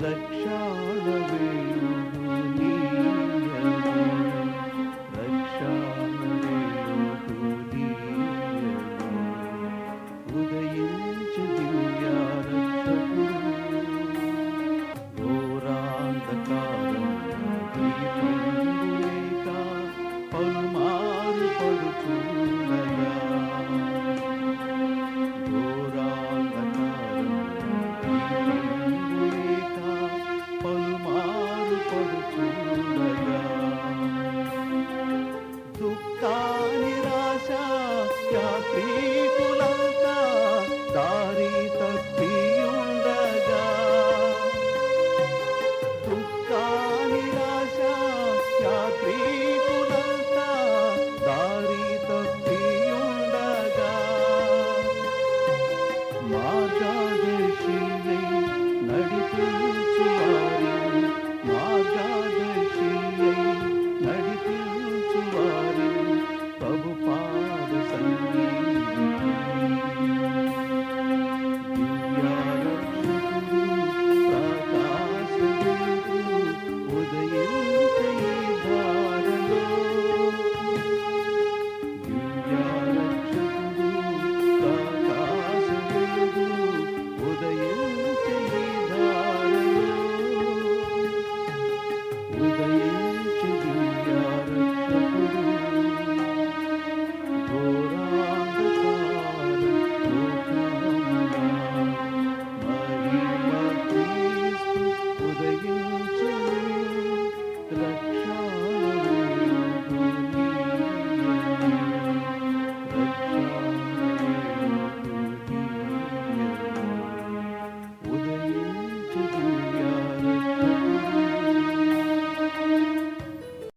రక్షణ వెలుగు నీయదే, రక్షణ వెలుగు నీయదే. ఉదయించు దివ్య రక్షకుడు, ఘోరాంధకారమున దీపంబులేక పలుమారు పడుచుండగా, పలుమారు పడుచుండగా, దుఃఖ నిరాశ యాత్రికులంతా దారి తప్పియుండగా, దుఃఖ నిరాశ యాత్రికులంతా దారి తప్పియుండగా, మార్గదర్శివై నడిపించువారి, మార్గదర్శివై నడిపించువారి ప్రభు పాద సన్నిధికి. దివ్య రక్షకుడు ప్రకాశ వెలుగు ఉదయించే దారిలో, దివ్య రక్షకుడు ప్రకాశ వెలుగు ఉదయించే దారిలో, ఉదయించు దివ్య రక్షకుడు, ఘోరాంధకార లోకమున మహిమ క్రీస్తు ఉదయించెను.